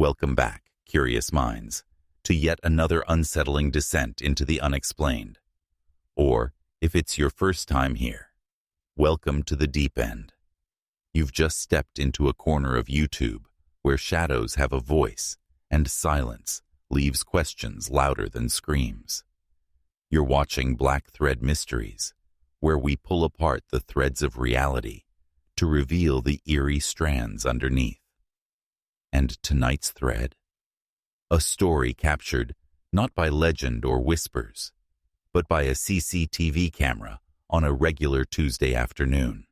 Welcome back, curious minds, to yet another unsettling descent into the unexplained. Or, if it's your first time here, welcome to the deep end. You've just stepped into a corner of YouTube where shadows have a voice and silence leaves questions louder than screams. You're watching Black Thread Mysteries, where we pull apart the threads of reality to reveal the eerie strands underneath. And tonight's thread? A story captured not by legend or whispers, but by a CCTV camera on a regular Tuesday afternoon.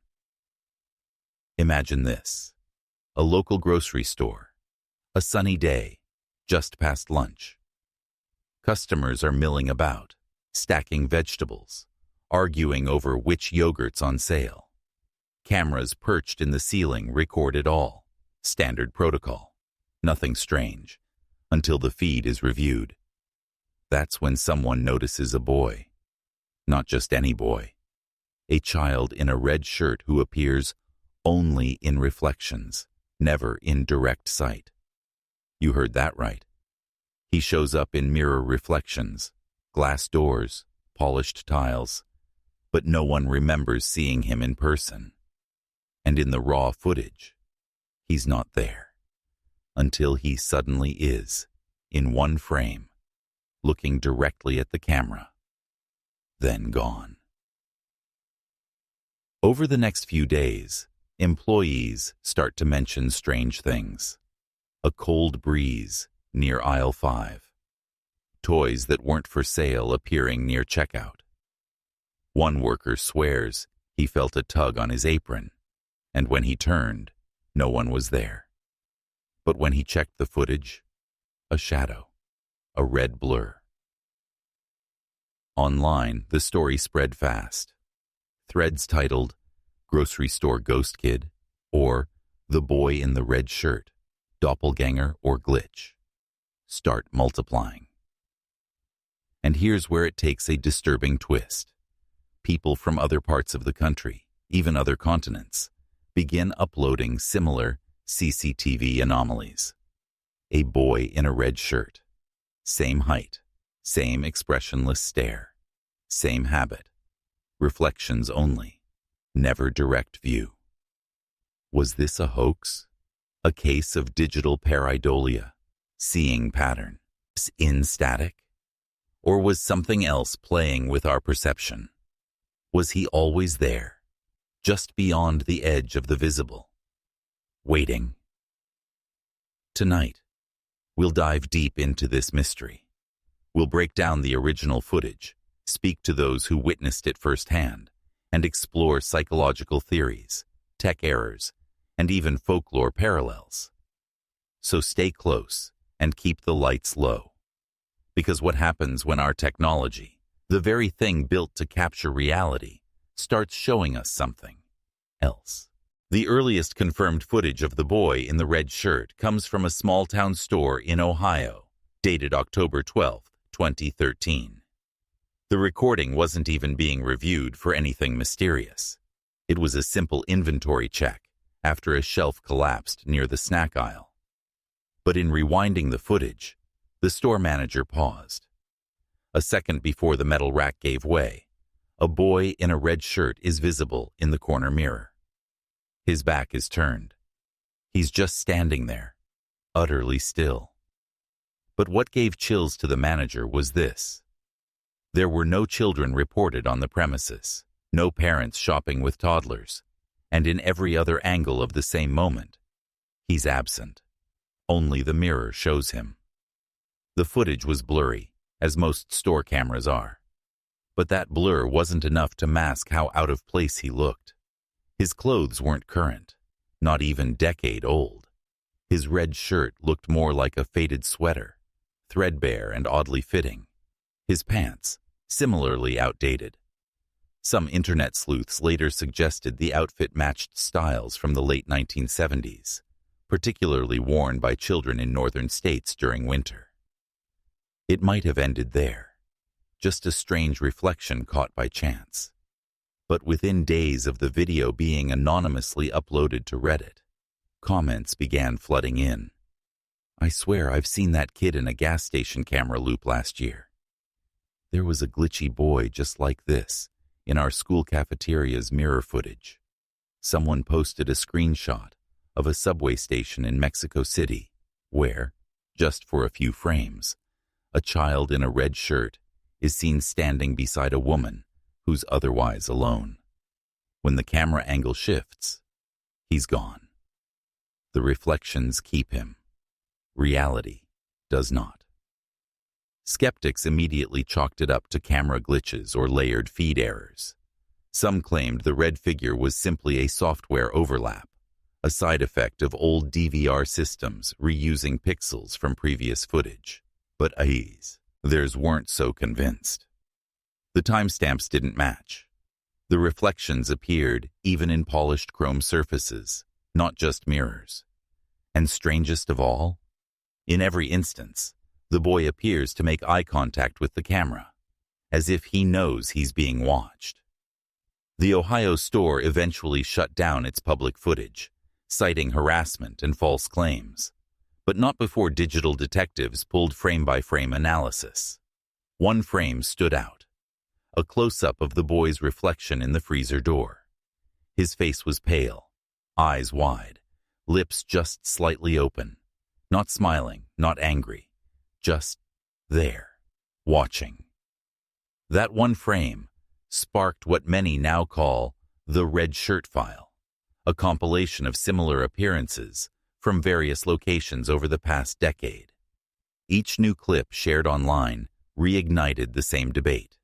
Imagine this: a local grocery store, a sunny day, just past lunch. Customers are milling about, stacking vegetables, arguing over which yogurt's on sale. Cameras perched in the ceiling record it all. Standard protocol. Nothing strange, until the feed is reviewed. That's when someone notices a boy. Not just any boy. A child in a red shirt who appears only in reflections, never in direct sight. You heard that right. He shows up in mirror reflections, glass doors, polished tiles, but no one remembers seeing him in person. And in the raw footage, he's not there. Until he suddenly is, in one frame, looking directly at the camera, then gone. Over the next few days, employees start to mention strange things. A cold breeze near aisle 5. Toys that weren't for sale appearing near checkout. One worker swears he felt a tug on his apron, and when he turned, no one was there. But when he checked the footage, a shadow, a red blur. Online, the story spread fast. Threads titled, "Grocery Store Ghost Kid," or "The Boy in the Red Shirt, Doppelganger or Glitch," start multiplying. And here's where it takes a disturbing twist. People from other parts of the country, even other continents, begin uploading similar CCTV anomalies. A boy in a red shirt. Same height, same expressionless stare, same habit. Reflections only, never direct view. Was this a hoax? A case of digital pareidolia, seeing pattern, in static? Or was something else playing with our perception? Was he always there, just beyond the edge of the visible? Waiting. Tonight, we'll dive deep into this mystery. We'll break down the original footage, speak to those who witnessed it firsthand, and explore psychological theories, tech errors, and even folklore parallels. So stay close and keep the lights low. Because what happens when our technology, the very thing built to capture reality, starts showing us something else? The earliest confirmed footage of the boy in the red shirt comes from a small-town store in Ohio, dated October 12, 2013. The recording wasn't even being reviewed for anything mysterious. It was a simple inventory check after a shelf collapsed near the snack aisle. But in rewinding the footage, the store manager paused. A second before the metal rack gave way, a boy in a red shirt is visible in the corner mirror. His back is turned. He's just standing there, utterly still. But what gave chills to the manager was this. There were no children reported on the premises, no parents shopping with toddlers, and in every other angle of the same moment, he's absent. Only the mirror shows him. The footage was blurry, as most store cameras are. But that blur wasn't enough to mask how out of place he looked. His clothes weren't current, not even decade old. His red shirt looked more like a faded sweater, threadbare and oddly fitting. His pants, similarly outdated. Some internet sleuths later suggested the outfit matched styles from the late 1970s, particularly worn by children in northern states during winter. It might have ended there, just a strange reflection caught by chance. But within days of the video being anonymously uploaded to Reddit, comments began flooding in. I swear I've seen that kid in a gas station camera loop last year. There was a glitchy boy just like this in our school cafeteria's mirror footage. Someone posted a screenshot of a subway station in Mexico City where, just for a few frames, a child in a red shirt is seen standing beside a woman who's otherwise alone. When the camera angle shifts, he's gone. The reflections keep him. Reality does not. Skeptics immediately chalked it up to camera glitches or layered feed errors. Some claimed the red figure was simply a software overlap, a side effect of old DVR systems reusing pixels from previous footage. But others weren't so convinced. The timestamps didn't match. The reflections appeared even in polished chrome surfaces, not just mirrors. And strangest of all, in every instance, the boy appears to make eye contact with the camera, as if he knows he's being watched. The Ohio store eventually shut down its public footage, citing harassment and false claims, but not before digital detectives pulled frame-by-frame analysis. One frame stood out, a close-up of the boy's reflection in the freezer door. His face was pale, eyes wide, lips just slightly open, not smiling, not angry, just there, watching. That one frame sparked what many now call the red shirt file, a compilation of similar appearances from various locations over the past decade. Each new clip shared online reignited the same debate.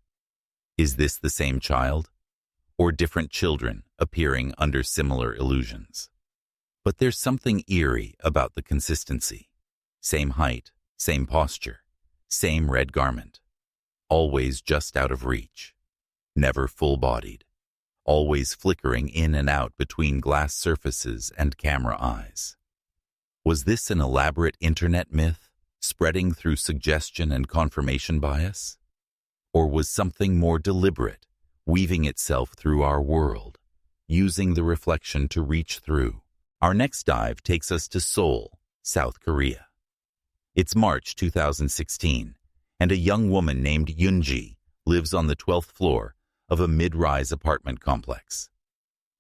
Is this the same child, or different children appearing under similar illusions? But there's something eerie about the consistency. Same height, same posture, same red garment. Always just out of reach. Never full-bodied. Always flickering in and out between glass surfaces and camera eyes. Was this an elaborate internet myth, spreading through suggestion and confirmation bias? Or was something more deliberate, weaving itself through our world, using the reflection to reach through? Our next dive takes us to Seoul, South Korea. It's March 2016, and a young woman named Yoonji lives on the 12th floor of a mid-rise apartment complex.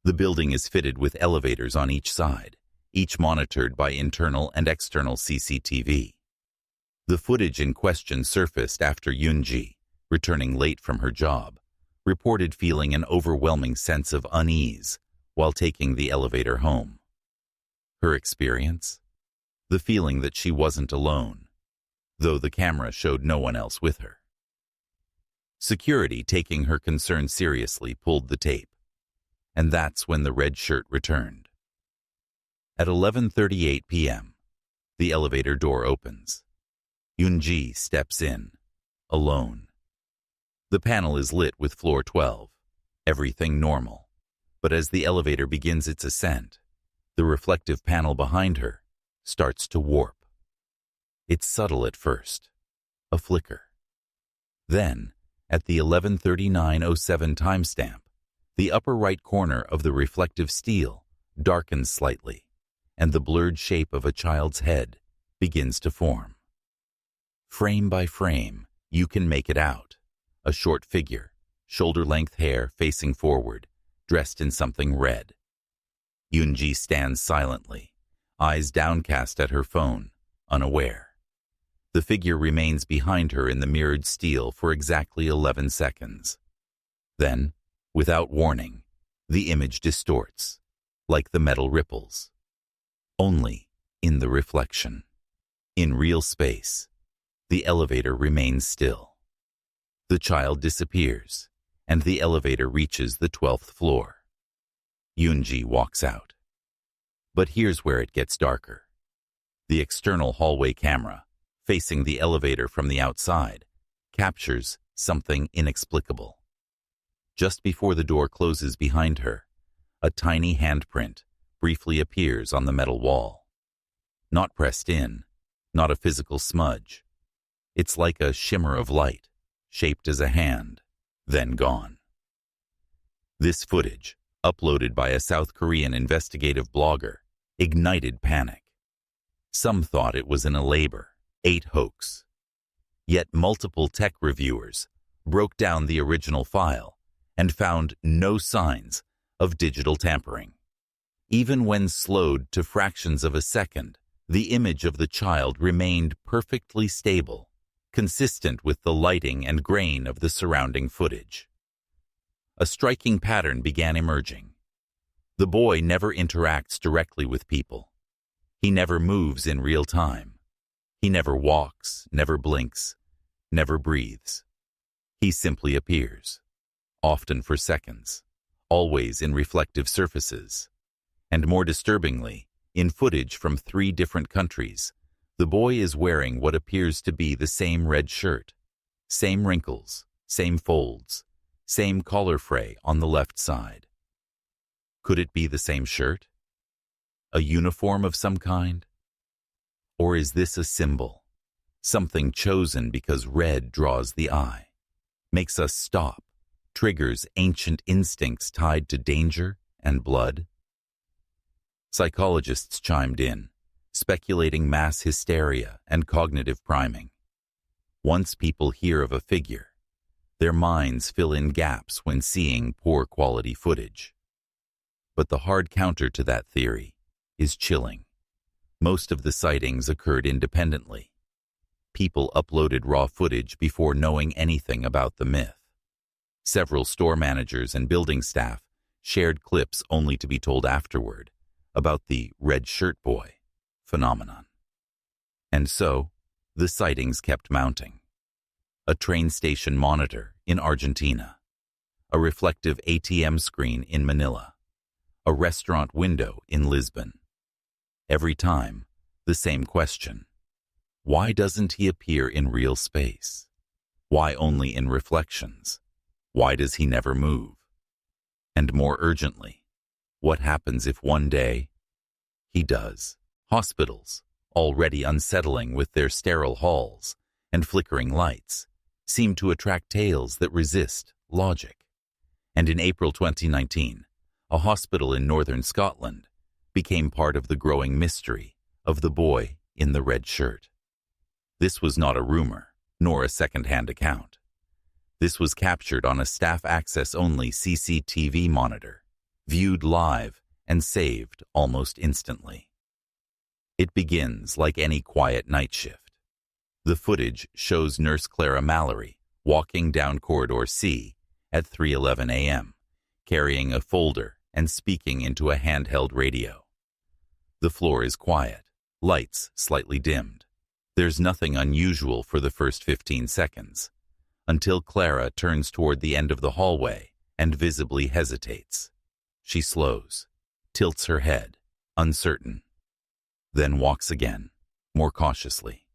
The building is fitted with elevators on each side, each monitored by internal and external CCTV. The footage in question surfaced after Yoonji, returning late from her job, reported feeling an overwhelming sense of unease while taking the elevator home. Her experience? The feeling that she wasn't alone, though the camera showed no one else with her. Security, taking her concern seriously, pulled the tape, and that's when the red shirt returned. At 11:38 p.m., the elevator door opens. Yoonji steps in, alone. The panel is lit with floor 12, everything normal, but as the elevator begins its ascent, the reflective panel behind her starts to warp. It's subtle at first, a flicker. Then, at the 11:39:07 timestamp, the upper right corner of the reflective steel darkens slightly, and the blurred shape of a child's head begins to form. Frame by frame, you can make it out. A short figure, shoulder-length hair facing forward, dressed in something red. Yoonji stands silently, eyes downcast at her phone, unaware. The figure remains behind her in the mirrored steel for exactly 11 seconds. Then, without warning, the image distorts, like the metal ripples. Only in the reflection. In real space, the elevator remains still. The child disappears, and the elevator reaches the 12th floor. Yoonji walks out. But here's where it gets darker. The external hallway camera, facing the elevator from the outside, captures something inexplicable. Just before the door closes behind her, a tiny handprint briefly appears on the metal wall. Not pressed in, not a physical smudge. It's like a shimmer of light, shaped as a hand, then gone. This footage, uploaded by a South Korean investigative blogger, ignited panic. Some thought it was an elaborate hoax. Yet multiple tech reviewers broke down the original file and found no signs of digital tampering. Even when slowed to fractions of a second, the image of the child remained perfectly stable, consistent with the lighting and grain of the surrounding footage. A striking pattern began emerging. The boy never interacts directly with people. He never moves in real time. He never walks, never blinks, never breathes. He simply appears, often for seconds, always in reflective surfaces. And more disturbingly, in footage from 3 different countries, the boy is wearing what appears to be the same red shirt, same wrinkles, same folds, same collar fray on the left side. Could it be the same shirt? A uniform of some kind? Or is this a symbol? Something chosen because red draws the eye, makes us stop, triggers ancient instincts tied to danger and blood? Psychologists chimed in, speculating mass hysteria and cognitive priming. Once people hear of a figure, their minds fill in gaps when seeing poor quality footage. But the hard counter to that theory is chilling. Most of the sightings occurred independently. People uploaded raw footage before knowing anything about the myth. Several store managers and building staff shared clips only to be told afterward about the red shirt boy phenomenon. And so, the sightings kept mounting. A train station monitor in Argentina, a reflective ATM screen in Manila, a restaurant window in Lisbon. Every time, the same question. Why doesn't he appear in real space? Why only in reflections? Why does he never move? And more urgently, what happens if one day he does? Hospitals, already unsettling with their sterile halls and flickering lights, seem to attract tales that resist logic. And in April 2019, a hospital in northern Scotland became part of the growing mystery of the boy in the red shirt. This was not a rumor, nor a second-hand account. This was captured on a staff access-only CCTV monitor, viewed live and saved almost instantly. It begins like any quiet night shift. The footage shows Nurse Clara Mallory walking down Corridor C at 3:11 a.m., carrying a folder and speaking into a handheld radio. The floor is quiet, lights slightly dimmed. There's nothing unusual for the first 15 seconds, until Clara turns toward the end of the hallway and visibly hesitates. She slows, tilts her head, uncertain, then walks again, more cautiously.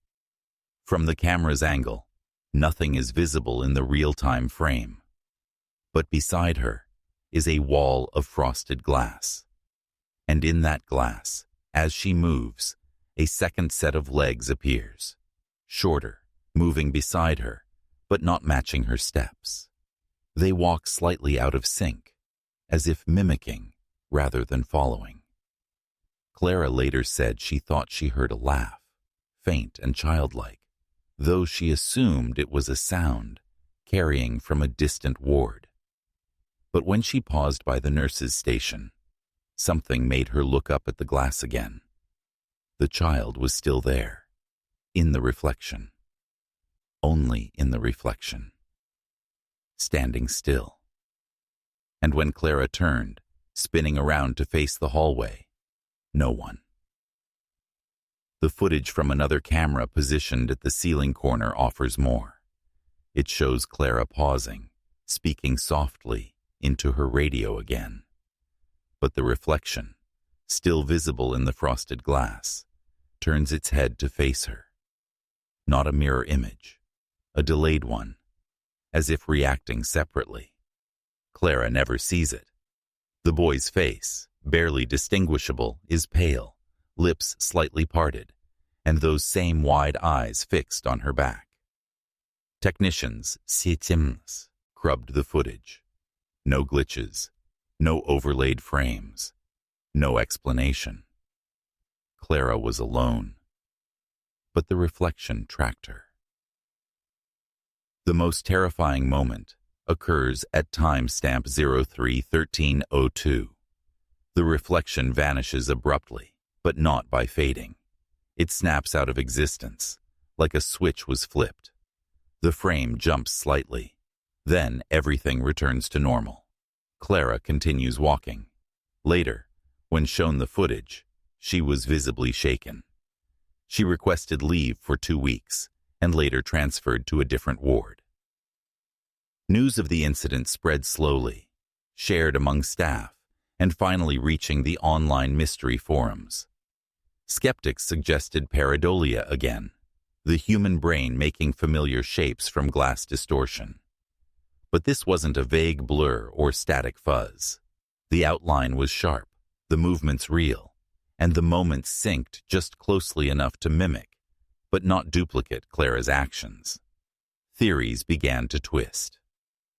From the camera's angle, nothing is visible in the real-time frame. But beside her is a wall of frosted glass. And in that glass, as she moves, a second set of legs appears, shorter, moving beside her, but not matching her steps. They walk slightly out of sync, as if mimicking rather than following. Clara later said she thought she heard a laugh, faint and childlike, though she assumed it was a sound carrying from a distant ward. But when she paused by the nurse's station, something made her look up at the glass again. The child was still there, in the reflection. Only in the reflection. Standing still. And when Clara turned, spinning around to face the hallway, no one. The footage from another camera positioned at the ceiling corner offers more. It shows Clara pausing, speaking softly into her radio again. But the reflection, still visible in the frosted glass, turns its head to face her. Not a mirror image, a delayed one, as if reacting separately. Clara never sees it. The boy's face, barely distinguishable, is pale, lips slightly parted, and those same wide eyes fixed on her back. Technicians, CCTV, scrubbed the footage. No glitches, no overlaid frames, no explanation. Clara was alone, but the reflection tracked her. The most terrifying moment occurs at timestamp 03:13:02. The reflection vanishes abruptly, but not by fading. It snaps out of existence, like a switch was flipped. The frame jumps slightly. Then everything returns to normal. Clara continues walking. Later, when shown the footage, she was visibly shaken. She requested leave for 2 weeks and later transferred to a different ward. News of the incident spread slowly, shared among staff, and finally reaching the online mystery forums. Skeptics suggested pareidolia again, the human brain making familiar shapes from glass distortion. But this wasn't a vague blur or static fuzz. The outline was sharp, the movements real, and the moments synced just closely enough to mimic, but not duplicate, Clara's actions. Theories began to twist.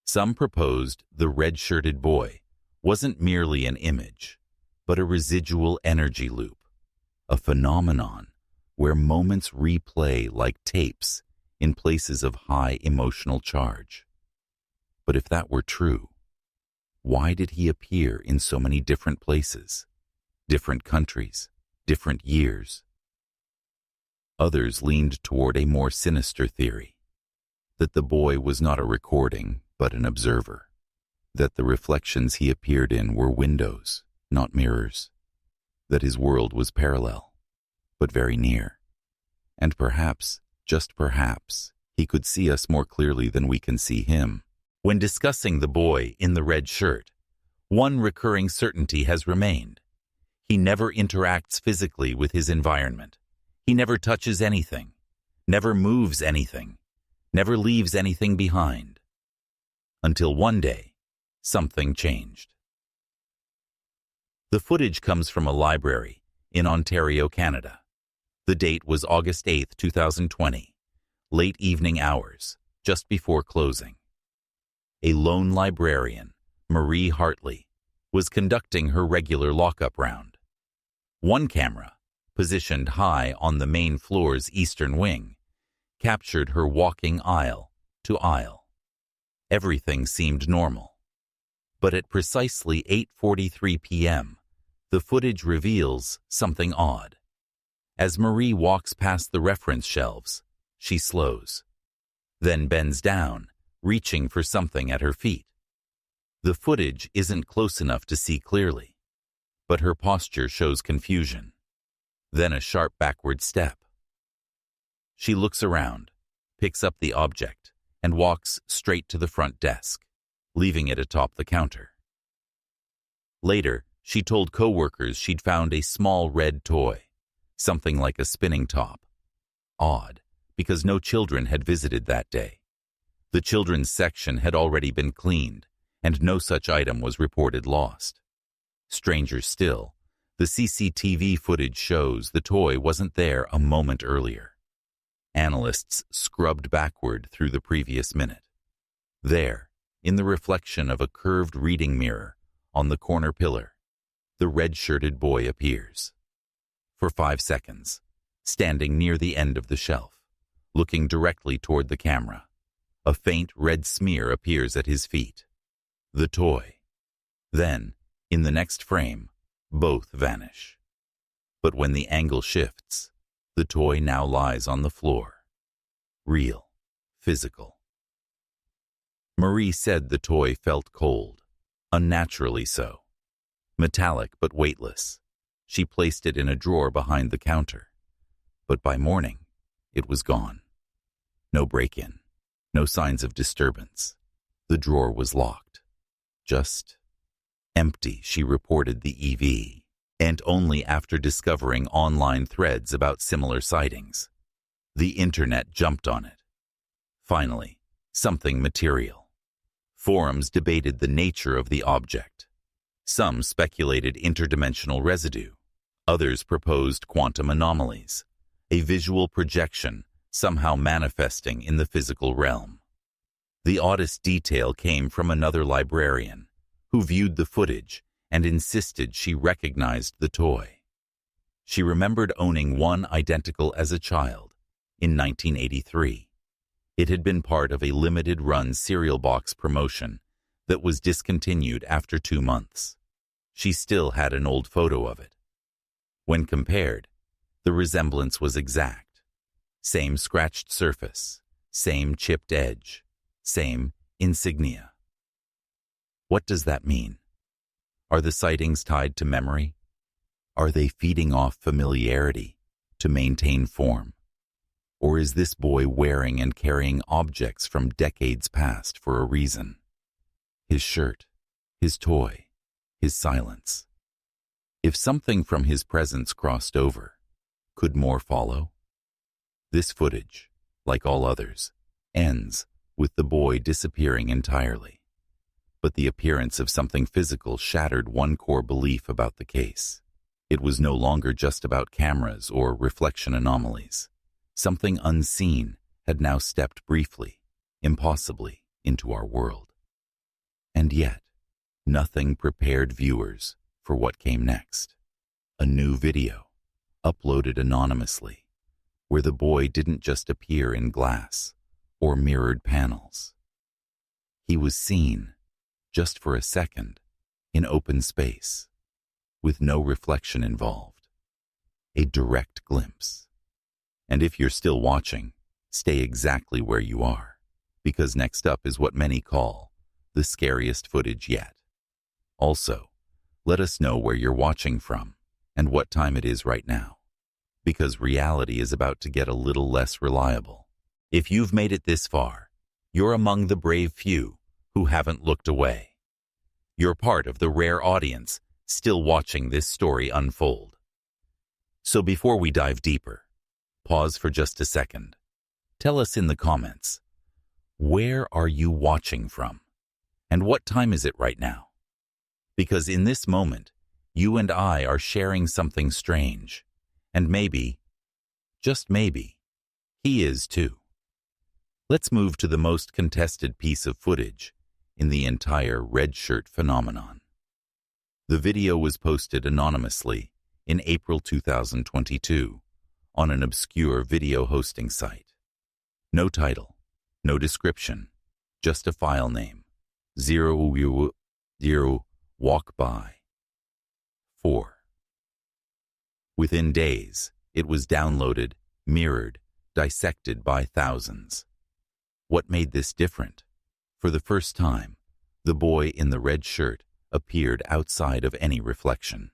Some proposed the red-shirted boy wasn't merely an image, but a residual energy loop, a phenomenon where moments replay like tapes in places of high emotional charge. But if that were true, why did he appear in so many different places, different countries, different years? Others leaned toward a more sinister theory, that the boy was not a recording, but an observer, that the reflections he appeared in were windows, not mirrors, that his world was parallel, but very near, and perhaps, just perhaps, he could see us more clearly than we can see him. When discussing the boy in the red shirt, one recurring certainty has remained. He never interacts physically with his environment. He never touches anything, never moves anything, never leaves anything behind. Until one day, something changed. The footage comes from a library in Ontario, Canada. The date was August 8, 2020, late evening hours, just before closing. A lone librarian, Marie Hartley, was conducting her regular lockup round. One camera, positioned high on the main floor's eastern wing, captured her walking aisle to aisle. Everything seemed normal. But at precisely 8:43 p.m., the footage reveals something odd. As Marie walks past the reference shelves, she slows, then bends down, reaching for something at her feet. The footage isn't close enough to see clearly, but her posture shows confusion. Then a sharp backward step. She looks around, picks up the object, and walks straight to the front desk, leaving it atop the counter. Later, she told coworkers she'd found a small red toy, something like a spinning top. Odd, because no children had visited that day. The children's section had already been cleaned, and no such item was reported lost. Stranger still, the CCTV footage shows the toy wasn't there a moment earlier. Analysts scrubbed backward through the previous minute. There, in the reflection of a curved reading mirror on the corner pillar, the red-shirted boy appears. For 5 seconds, standing near the end of the shelf, looking directly toward the camera, a faint red smear appears at his feet. The toy. Then, in the next frame, both vanish. But when the angle shifts, the toy now lies on the floor. Real. Physical. Marie said the toy felt cold, unnaturally so. Metallic but weightless. She placed it in a drawer behind the counter. But by morning, it was gone. No break-in. No signs of disturbance. The drawer was locked. Just empty, she reported the EV, and only after discovering online threads about similar sightings. The internet jumped on it. Finally, something material. Forums debated the nature of the object. Some speculated interdimensional residue. Others proposed quantum anomalies, a visual projection somehow manifesting in the physical realm. The oddest detail came from another librarian who viewed the footage and insisted she recognized the toy. She remembered owning one identical as a child in 1983. It had been part of a limited-run cereal box promotion that was discontinued after 2 months. She still had an old photo of it. When compared, the resemblance was exact. Same scratched surface, same chipped edge, same insignia. What does that mean? Are the sightings tied to memory? Are they feeding off familiarity to maintain form? Or is this boy wearing and carrying objects from decades past for a reason? His shirt, his toy, his silence. If something from his presence crossed over, could more follow? This footage, like all others, ends with the boy disappearing entirely. But the appearance of something physical shattered one core belief about the case. It was no longer just about cameras or reflection anomalies. Something unseen had now stepped briefly, impossibly, into our world. And yet, nothing prepared viewers for what came next. A new video, uploaded anonymously, where the boy didn't just appear in glass or mirrored panels. He was seen, just for a second, in open space, with no reflection involved. A direct glimpse. And if you're still watching, stay exactly where you are, because next up is what many call the scariest footage yet. Also, let us know where you're watching from and what time it is right now, because reality is about to get a little less reliable. If you've made it this far, you're among the brave few who haven't looked away. You're part of the rare audience still watching this story unfold. So before we dive deeper, pause for just a second. Tell us in the comments, where are you watching from? And what time is it right now? Because in this moment, you and I are sharing something strange. And maybe, just maybe, he is too. Let's move to the most contested piece of footage in the entire red shirt phenomenon. The video was posted anonymously in April 2022 on an obscure video hosting site. No title, no description, just a file name, 0 walk by 4. Within days, it was downloaded, mirrored, dissected by thousands. What made this different? For the first time, the boy in the red shirt appeared outside of any reflection.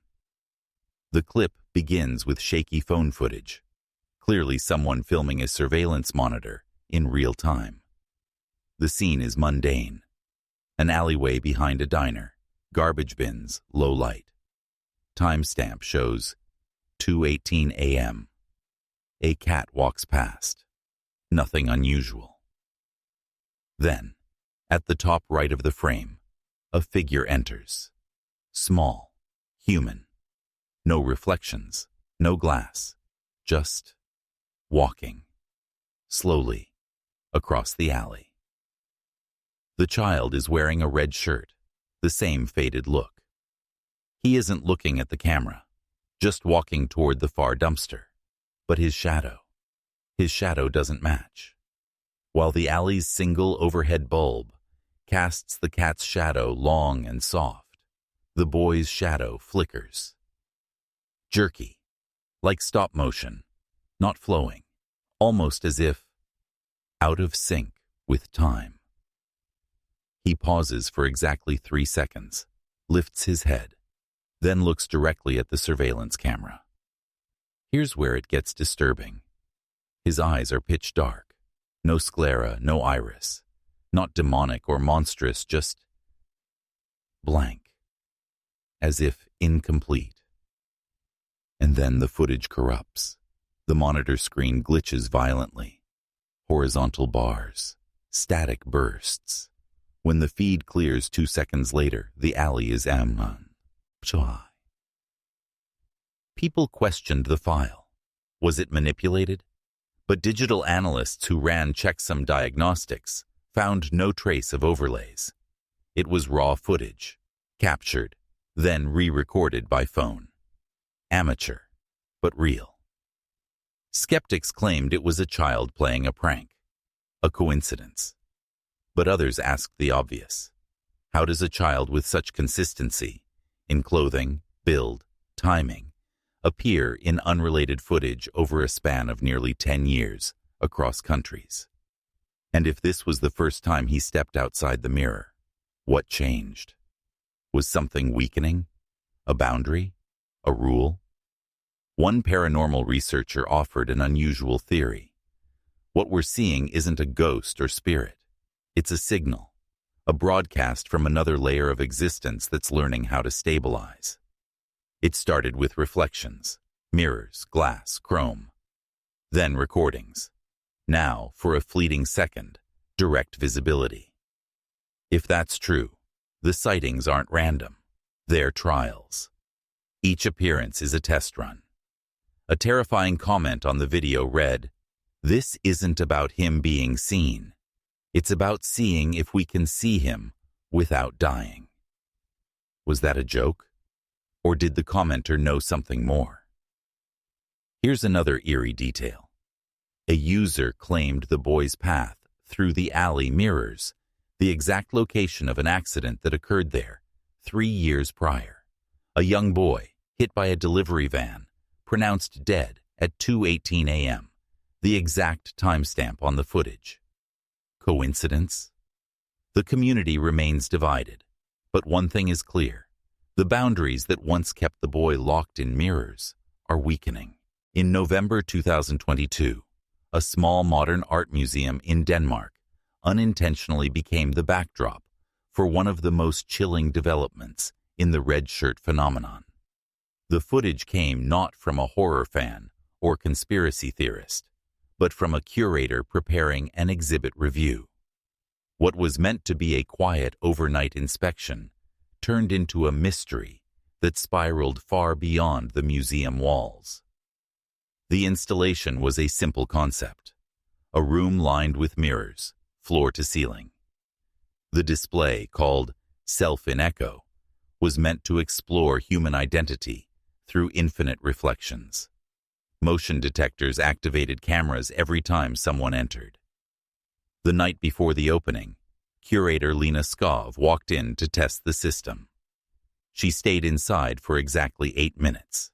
The clip begins with shaky phone footage, clearly someone filming a surveillance monitor in real time. The scene is mundane. An alleyway behind a diner, garbage bins, low light. Timestamp shows 2:18 a.m. A cat walks past. Nothing unusual. Then, at the top right of the frame, a figure enters. Small, human. No reflections, no glass, just walking, slowly, across the alley. The child is wearing a red shirt, the same faded look. He isn't looking at the camera, just walking toward the far dumpster. But his shadow doesn't match. While the alley's single overhead bulb casts the cat's shadow long and soft, the boy's shadow flickers. Jerky, like stop motion, not flowing, almost as if out of sync with time. He pauses for exactly 3 seconds, lifts his head, then looks directly at the surveillance camera. Here's where it gets disturbing. His eyes are pitch dark, no sclera, no iris, not demonic or monstrous, just blank, as if incomplete. And then the footage corrupts. The monitor screen glitches violently. Horizontal bars, static bursts. When the feed clears 2 seconds later, the alley is empty. People questioned the file. Was it manipulated? But digital analysts who ran checksum diagnostics found no trace of overlays. It was raw footage, captured, then re-recorded by phone. Amateur, but real. Skeptics claimed it was a child playing a prank, a coincidence. But others asked the obvious. How does a child with such consistency in clothing, build, timing, appear in unrelated footage over a span of nearly 10 years across countries? And if this was the first time he stepped outside the mirror, what changed? Was something weakening? A boundary? A rule? One paranormal researcher offered an unusual theory. What we're seeing isn't a ghost or spirit. It's a signal, a broadcast from another layer of existence that's learning how to stabilize. It started with reflections, mirrors, glass, chrome. Then recordings. Now, for a fleeting second, direct visibility. If that's true, the sightings aren't random. They're trials. Each appearance is a test run. A terrifying comment on the video read, "This isn't about him being seen. It's about seeing if we can see him without dying." Was that a joke? Or did the commenter know something more? Here's another eerie detail. A user claimed the boy's path through the alley mirrors the exact location of an accident that occurred there 3 years prior. A young boy, hit by a delivery van, pronounced dead at 2:18 a.m., the exact timestamp on the footage. Coincidence? The community remains divided, but one thing is clear. The boundaries that once kept the boy locked in mirrors are weakening. In November 2022, a small modern art museum in Denmark unintentionally became the backdrop for one of the most chilling developments in the red shirt phenomenon. The footage came not from a horror fan or conspiracy theorist, but from a curator preparing an exhibit review. What was meant to be a quiet overnight inspection turned into a mystery that spiraled far beyond the museum walls. The installation was a simple concept, a room lined with mirrors, floor to ceiling. The display, called Self in Echo, was meant to explore human identity through infinite reflections. Motion detectors activated cameras every time someone entered. The night before the opening, curator Lena Skov walked in to test the system. She stayed inside for exactly 8 minutes.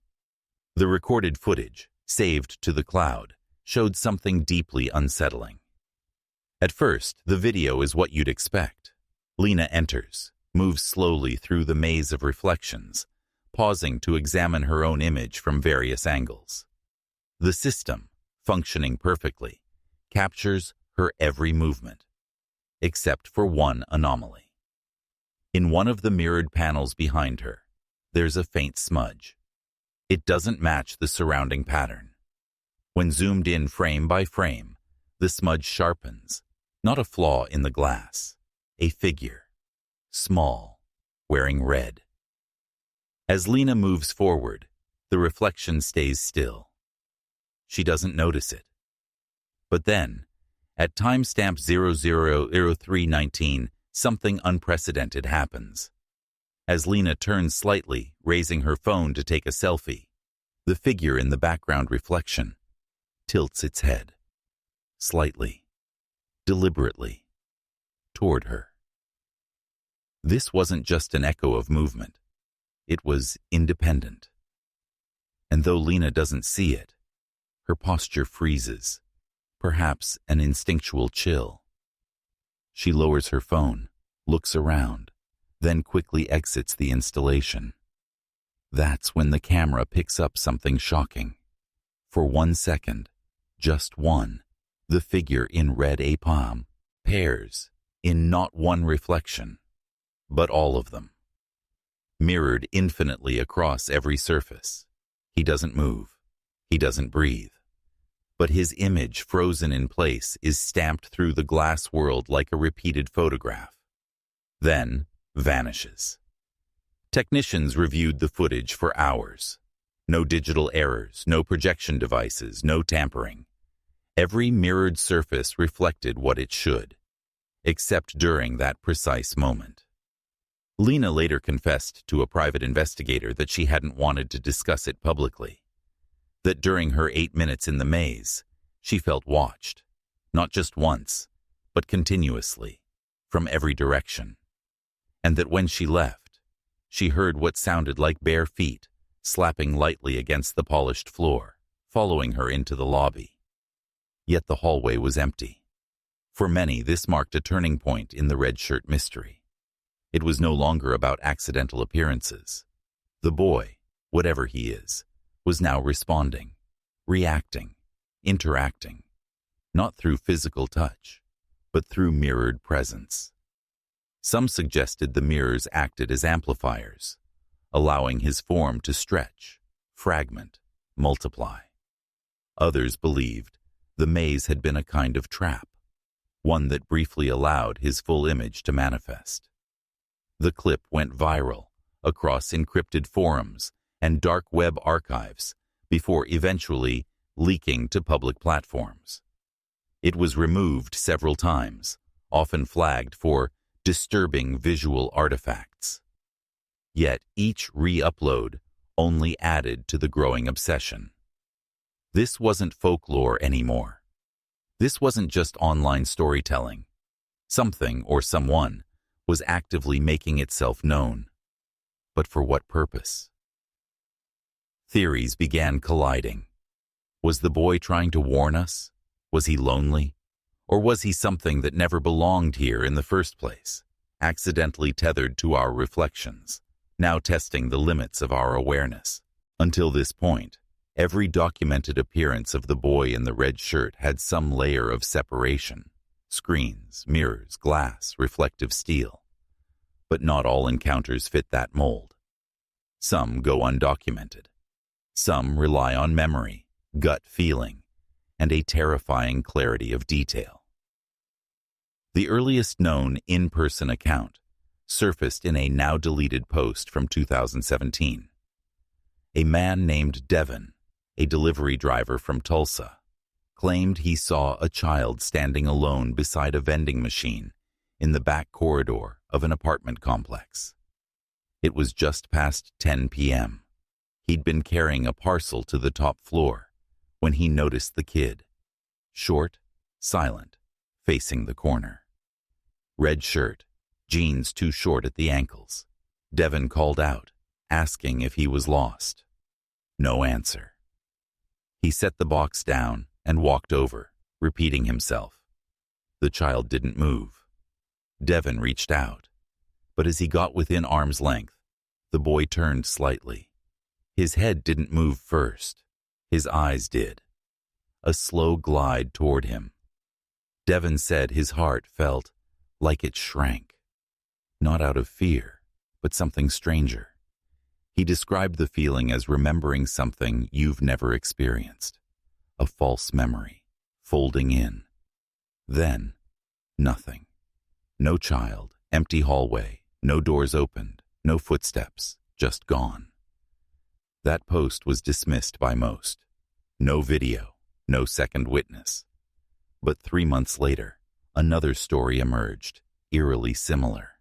The recorded footage, saved to the cloud, showed something deeply unsettling. At first, the video is what you'd expect. Lena enters, moves slowly through the maze of reflections, pausing to examine her own image from various angles. The system, functioning perfectly, captures her every movement, except for one anomaly. In one of the mirrored panels behind her, there's a faint smudge. It doesn't match the surrounding pattern. When zoomed in frame by frame, the smudge sharpens, not a flaw in the glass, a figure, small, wearing red. As Lena moves forward, the reflection stays still. She doesn't notice it. But then, at timestamp 000319, something unprecedented happens. As Lena turns slightly, raising her phone to take a selfie, the figure in the background reflection tilts its head, slightly, deliberately, toward her. This wasn't just an echo of movement. It was independent. And though Lena doesn't see it, her posture freezes, perhaps an instinctual chill. She lowers her phone, looks around, then quickly exits the installation. That's when the camera picks up something shocking. For 1 second, just one, the figure in red apam pairs in not one reflection, but all of them. Mirrored infinitely across every surface. He doesn't move. He doesn't breathe. But his image, frozen in place, is stamped through the glass world like a repeated photograph. Then vanishes. Technicians reviewed the footage for hours. No digital errors, no projection devices, no tampering. Every mirrored surface reflected what it should, except during that precise moment. Lena later confessed to a private investigator that she hadn't wanted to discuss it publicly. That during her 8 minutes in the maze, she felt watched, not just once, but continuously, from every direction. And that when she left, she heard what sounded like bare feet slapping lightly against the polished floor, following her into the lobby. Yet the hallway was empty. For many, this marked a turning point in the red shirt mystery. It was no longer about accidental appearances. The boy, whatever he is, was now responding, reacting, interacting, not through physical touch, but through mirrored presence. Some suggested the mirrors acted as amplifiers, allowing his form to stretch, fragment, multiply. Others believed the maze had been a kind of trap, one that briefly allowed his full image to manifest. The clip went viral across encrypted forums and dark web archives before eventually leaking to public platforms. It was removed several times, often flagged for disturbing visual artifacts. Yet each re-upload only added to the growing obsession. This wasn't folklore anymore. This wasn't just online storytelling. Something or someone was actively making itself known. But for what purpose? Theories began colliding. Was the boy trying to warn us? Was he lonely? Or was he something that never belonged here in the first place, accidentally tethered to our reflections, now testing the limits of our awareness? Until this point, every documented appearance of the boy in the red shirt had some layer of separation: screens, mirrors, glass, reflective steel. But not all encounters fit that mold. Some go undocumented. Some rely on memory, gut feeling, and a terrifying clarity of detail. The earliest known in-person account surfaced in a now-deleted post from 2017. A man named Devin, a delivery driver from Tulsa, claimed he saw a child standing alone beside a vending machine in the back corridor of an apartment complex. It was just past 10 p.m. He'd been carrying a parcel to the top floor when he noticed the kid, short, silent, facing the corner. Red shirt, jeans too short at the ankles. Devin called out, asking if he was lost. No answer. He set the box down and walked over, repeating himself. The child didn't move. Devin reached out, but as he got within arm's length, the boy turned slightly. His head didn't move first. His eyes did. A slow glide toward him. Devin said his heart felt like it shrank. Not out of fear, but something stranger. He described the feeling as remembering something you've never experienced. A false memory, folding in. Then, nothing. No child, empty hallway, no doors opened, no footsteps, just gone. That post was dismissed by most. No video, no second witness. But 3 months later, another story emerged, eerily similar.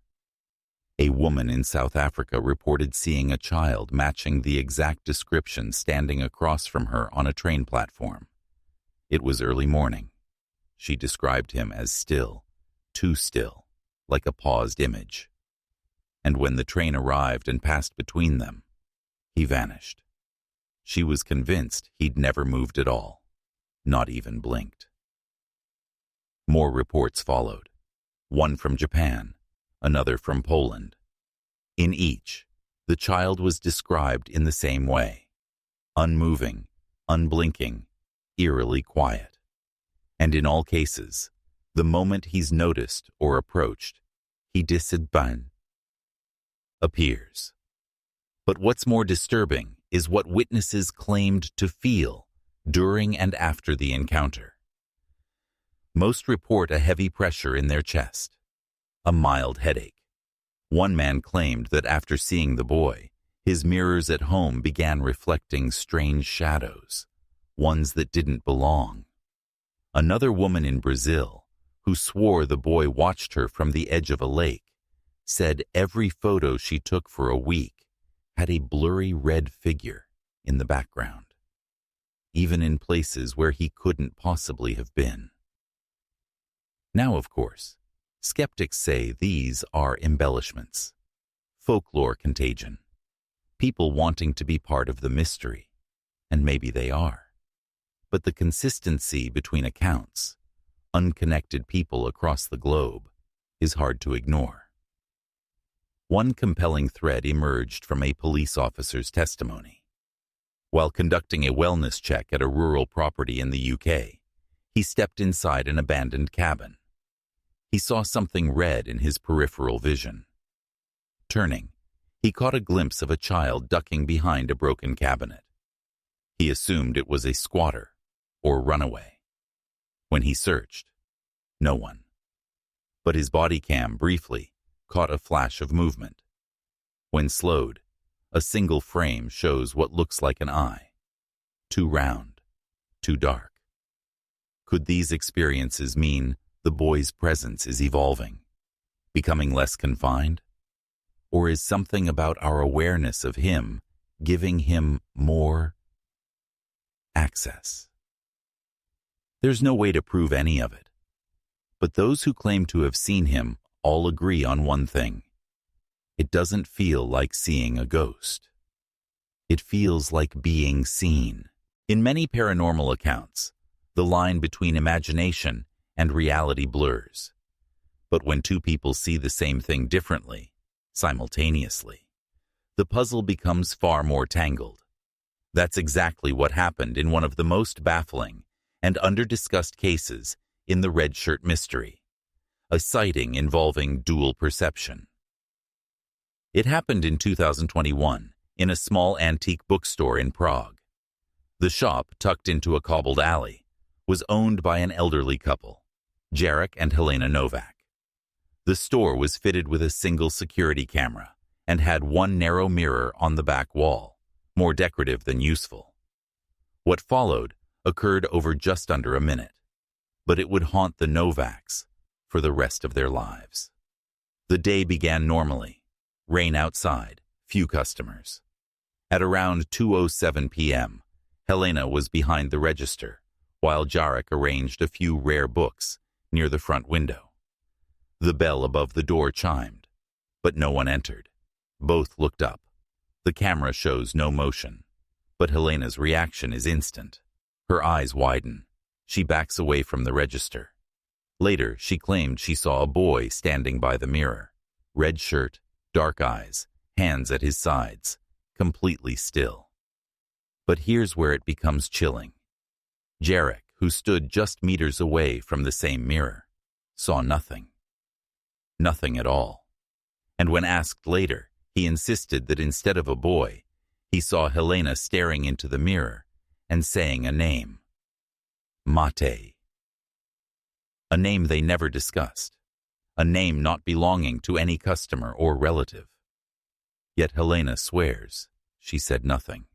A woman in South Africa reported seeing a child matching the exact description standing across from her on a train platform. It was early morning. She described him as still, too still, like a paused image. And when the train arrived and passed between them, he vanished. She was convinced he'd never moved at all, not even blinked. More reports followed, one from Japan, another from Poland. In each, the child was described in the same way: unmoving, unblinking, eerily quiet. And in all cases, the moment he's noticed or approached, he appears. But what's more disturbing is what witnesses claimed to feel during and after the encounter. Most report a heavy pressure in their chest, a mild headache. One man claimed that after seeing the boy, his mirrors at home began reflecting strange shadows, ones that didn't belong. Another woman in Brazil, who swore the boy watched her from the edge of a lake, said every photo she took for a week had a blurry red figure in the background. even in places where he couldn't possibly have been. Now, of course, skeptics say these are embellishments, folklore contagion, people wanting to be part of the mystery, and maybe they are. But the consistency between accounts, unconnected people across the globe, is hard to ignore. One compelling thread emerged from a police officer's testimony. While conducting a wellness check at a rural property in the UK, he stepped inside an abandoned cabin. He saw something red in his peripheral vision. Turning, he caught a glimpse of a child ducking behind a broken cabinet. He assumed it was a squatter or runaway. When he searched, no one. But his body cam briefly caught a flash of movement. When slowed, a single frame shows what looks like an eye. Too round, too dark. Could these experiences mean the boy's presence is evolving, becoming less confined? Or is something about our awareness of him giving him more access? There's no way to prove any of it. But those who claim to have seen him all agree on one thing. It doesn't feel like seeing a ghost. It feels like being seen. In many paranormal accounts, the line between imagination and reality blurs. But when two people see the same thing differently, simultaneously, the puzzle becomes far more tangled. That's exactly what happened in one of the most baffling and under-discussed cases in the Red Shirt mystery, a sighting involving dual perception. It happened in 2021 in a small antique bookstore in Prague. The shop, tucked into a cobbled alley, was owned by an elderly couple, Jarek and Helena Novak. The store was fitted with a single security camera and had one narrow mirror on the back wall, more decorative than useful. What followed occurred over just under a minute, but it would haunt the Novaks for the rest of their lives. The day began normally. Rain outside, few customers. At around 2:07 p.m., Helena was behind the register, while Jarek arranged a few rare books near the front window. The bell above the door chimed, but no one entered. Both looked up. The camera shows no motion, but Helena's reaction is instant. Her eyes widen. She backs away from the register. Later, she claimed she saw a boy standing by the mirror. Red shirt, dark eyes, hands at his sides, completely still. But here's where it becomes chilling. Jarek, who stood just meters away from the same mirror, saw nothing. Nothing at all. And when asked later, he insisted that instead of a boy, he saw Helena staring into the mirror and saying a name. Mate. A name they never discussed. A name not belonging to any customer or relative. Yet Helena swears she said nothing.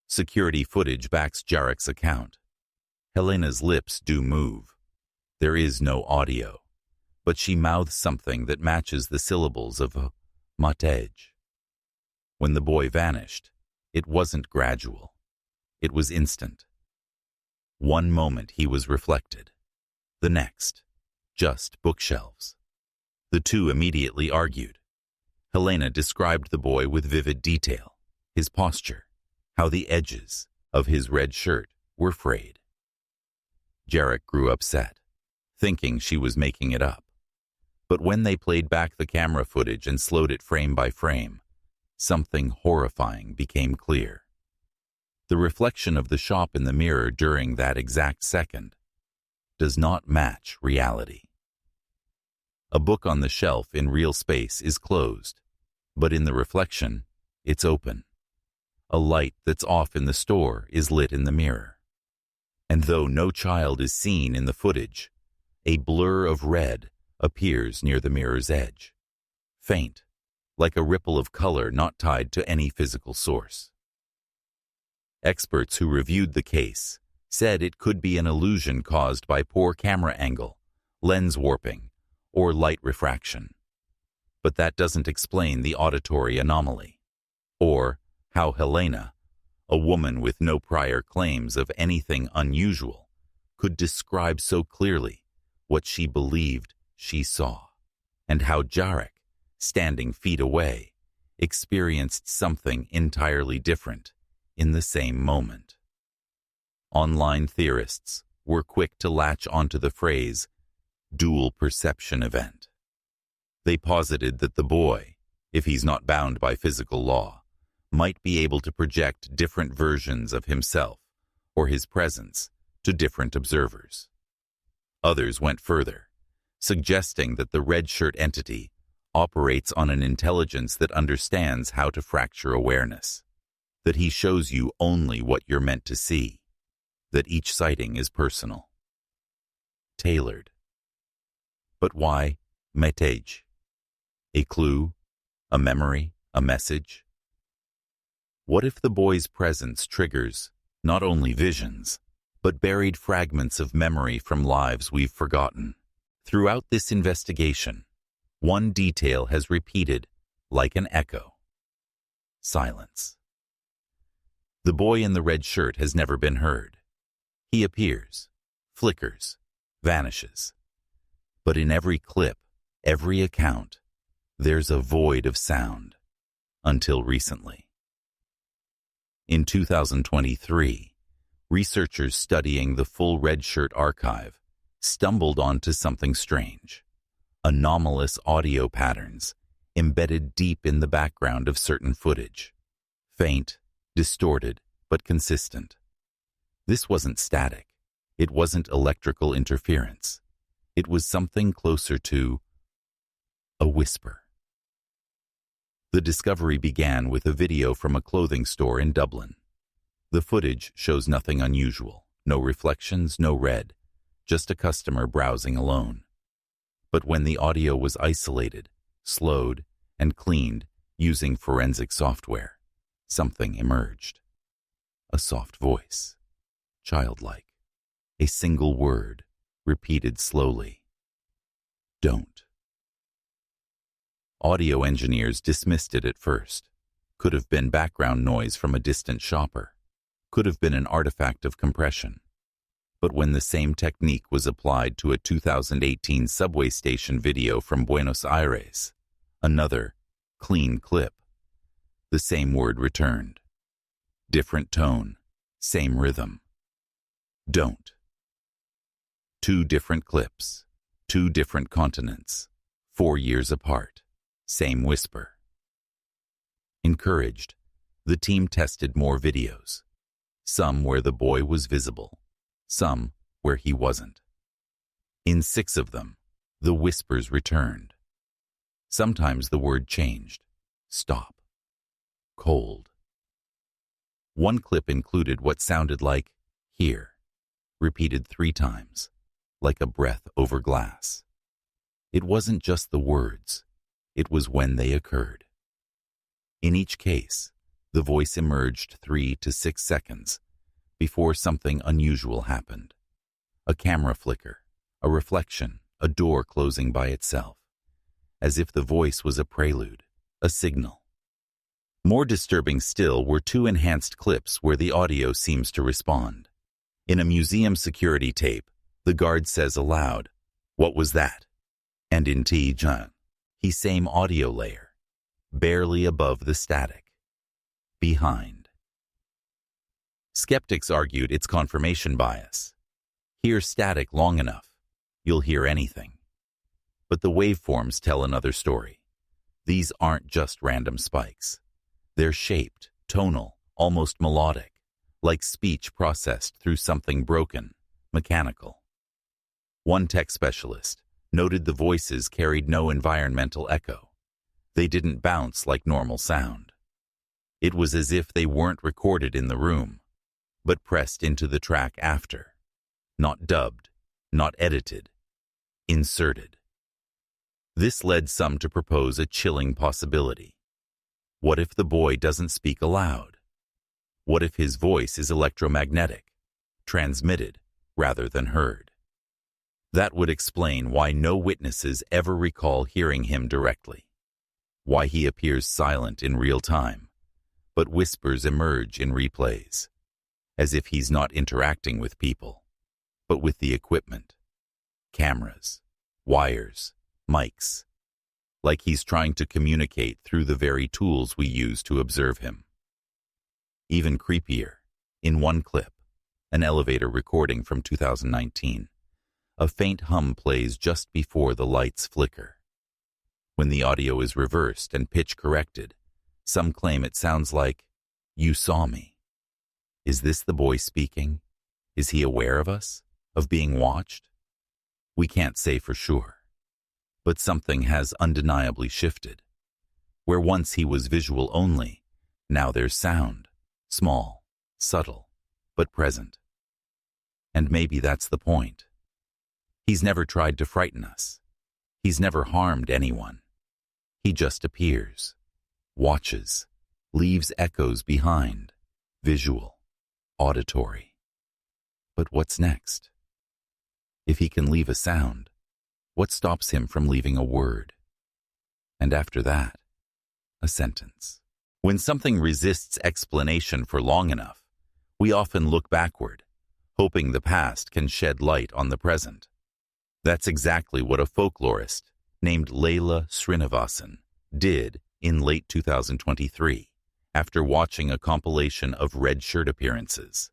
Security footage backs Jarek's account. Helena's lips do move. There is no audio, but she mouths something that matches the syllables of matej. When the boy vanished, it wasn't gradual. It was instant. One moment he was reflected. The next, just bookshelves. The two immediately argued. Helena described the boy with vivid detail, his posture, how the edges of his red shirt were frayed. Jarek grew upset, thinking she was making it up. But when they played back the camera footage and slowed it frame by frame, something horrifying became clear. The reflection of the shop in the mirror during that exact second does not match reality. A book on the shelf in real space is closed, but in the reflection, it's open. A light that's off in the store is lit in the mirror. And though no child is seen in the footage, a blur of red appears near the mirror's edge. Faint, like a ripple of color not tied to any physical source. Experts who reviewed the case said it could be an illusion caused by poor camera angle, lens warping, or light refraction. But that doesn't explain the auditory anomaly, or how Helena, A woman with no prior claims of anything unusual could describe so clearly what she believed she saw, and how Jarek, standing feet away, experienced something entirely different in the same moment. Online theorists were quick to latch onto the phrase dual perception event. They posited that the boy, if he's not bound by physical law, might be able to project different versions of himself or his presence to different observers. Others went further, suggesting that the red shirt entity operates on an intelligence that understands how to fracture awareness, that he shows you only what you're meant to see, that each sighting is personal, tailored. But why message? A clue? A memory? A message? What if the boy's presence triggers not only visions, but buried fragments of memory from lives we've forgotten? Throughout this investigation, one detail has repeated like an echo. Silence. The boy in the red shirt has never been heard. He appears, flickers, vanishes. But in every clip, every account, there's a void of sound, until recently. In 2023, researchers studying the full red shirt archive stumbled onto something strange: anomalous audio patterns embedded deep in the background of certain footage, faint, distorted, but consistent. This wasn't static. It wasn't electrical interference. It was something closer to a whisper. The discovery began with a video from a clothing store in Dublin. The footage shows nothing unusual, no reflections, no red, just a customer browsing alone. But when the audio was isolated, slowed, and cleaned using forensic software, something emerged. A soft voice, childlike, a single word, repeated slowly. Don't. Audio engineers dismissed it at first. Could have been background noise from a distant shopper. Could have been an artifact of compression. But when the same technique was applied to a 2018 subway station video from Buenos Aires, another clean clip, the same word returned. Different tone, same rhythm. Don't. 2 different clips, 2 different continents, 4 years apart. Same whisper. Encouraged, the team tested more videos, some where the boy was visible, some where he wasn't. In 6 of them, the whispers returned. Sometimes the word changed. Stop. Cold. One clip included what sounded like here, repeated 3 times, like a breath over glass. It wasn't just the words. It was when they occurred. In each case, the voice emerged 3 to 6 seconds before something unusual happened. A camera flicker, a reflection, a door closing by itself, as if the voice was a prelude, a signal. More disturbing still were 2 enhanced clips where the audio seems to respond. In a museum security tape, the guard says aloud, "What was that?" And in T.J. he same audio layer, barely above the static, behind. Skeptics argued it's confirmation bias. Hear static long enough, you'll hear anything. But the waveforms tell another story. These aren't just random spikes. They're shaped, tonal, almost melodic, like speech processed through something broken, mechanical. One tech specialist noted the voices carried no environmental echo. They didn't bounce like normal sound. It was as if they weren't recorded in the room, but pressed into the track after. Not dubbed, not edited, inserted. This led some to propose a chilling possibility. What if the boy doesn't speak aloud? What if his voice is electromagnetic, transmitted rather than heard? That would explain why no witnesses ever recall hearing him directly, why he appears silent in real time, but whispers emerge in replays, as if he's not interacting with people, but with the equipment. Cameras, wires, mics, like he's trying to communicate through the very tools we use to observe him. Even creepier, in one clip, an elevator recording from 2019, a faint hum plays just before the lights flicker. When the audio is reversed and pitch corrected, some claim it sounds like, "You saw me." Is this the boy speaking? Is he aware of us? Of being watched? We can't say for sure. But something has undeniably shifted. Where once he was visual only, now there's sound, small, subtle, but present. And maybe that's the point. He's never tried to frighten us. He's never harmed anyone. He just appears, watches, leaves echoes behind, visual, auditory. But what's next? If he can leave a sound, what stops him from leaving a word? And after that, a sentence. When something resists explanation for long enough, we often look backward, hoping the past can shed light on the present. That's exactly what a folklorist named Leila Srinivasan did in late 2023, after watching a compilation of red shirt appearances.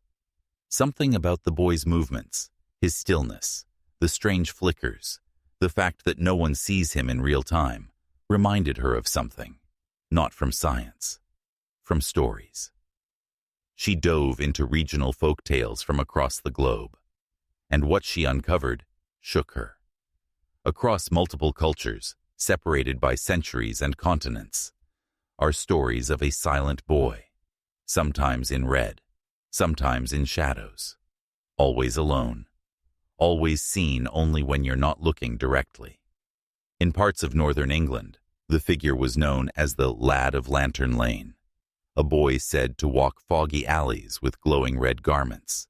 Something about the boy's movements, his stillness, the strange flickers, the fact that no one sees him in real time, reminded her of something, not from science, from stories. She dove into regional folk tales from across the globe, and what she uncovered shook her. Across multiple cultures, separated by centuries and continents, are stories of a silent boy, sometimes in red, sometimes in shadows, always alone, always seen only when you're not looking directly. In parts of northern England, the figure was known as the Lad of Lantern Lane, a boy said to walk foggy alleys with glowing red garments,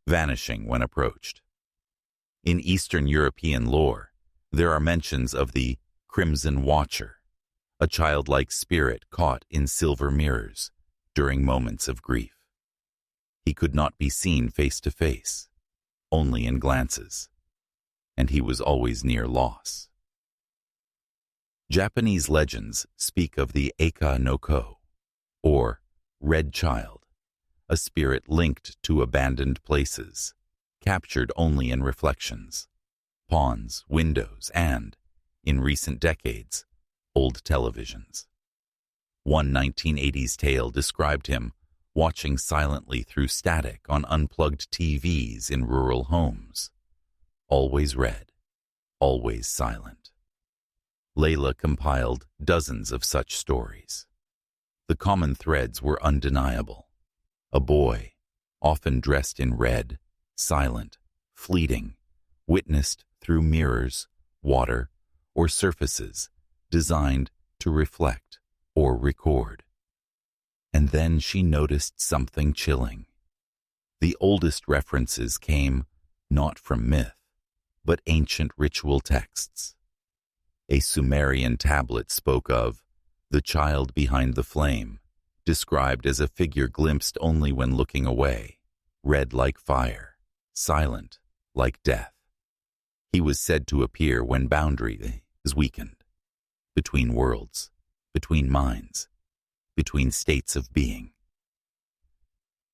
vanishing when approached. In Eastern European lore, there are mentions of the Crimson Watcher, a childlike spirit caught in silver mirrors during moments of grief. He could not be seen face to face, only in glances, and he was always near loss. Japanese legends speak of the Eika no Ko, or Red Child, a spirit linked to abandoned places, captured only in reflections, pawns, windows, and, in recent decades, old televisions. One 1980s tale described him watching silently through static on unplugged TVs in rural homes. Always red, always silent. Layla compiled dozens of such stories. The common threads were undeniable. A boy, often dressed in red, silent, fleeting, witnessed through mirrors, water, or surfaces designed to reflect or record. And then she noticed something chilling. The oldest references came not from myth, but ancient ritual texts. A Sumerian tablet spoke of the child behind the flame, described as a figure glimpsed only when looking away, red like fire, silent like death. He was said to appear when boundary is weakened, between worlds, between minds, between states of being.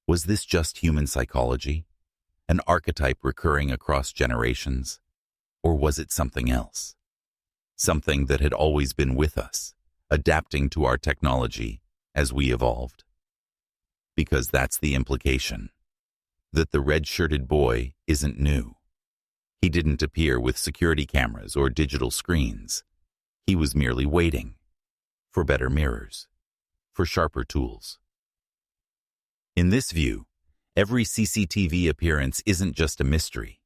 Was this just human psychology, an archetype recurring across generations, or was it something else? Something that had always been with us, adapting to our technology as we evolved? Because that's the implication, that the red-shirted boy isn't new. He didn't appear with security cameras or digital screens. He was merely waiting for better mirrors, for sharper tools. In this view, every CCTV appearance isn't just a mystery.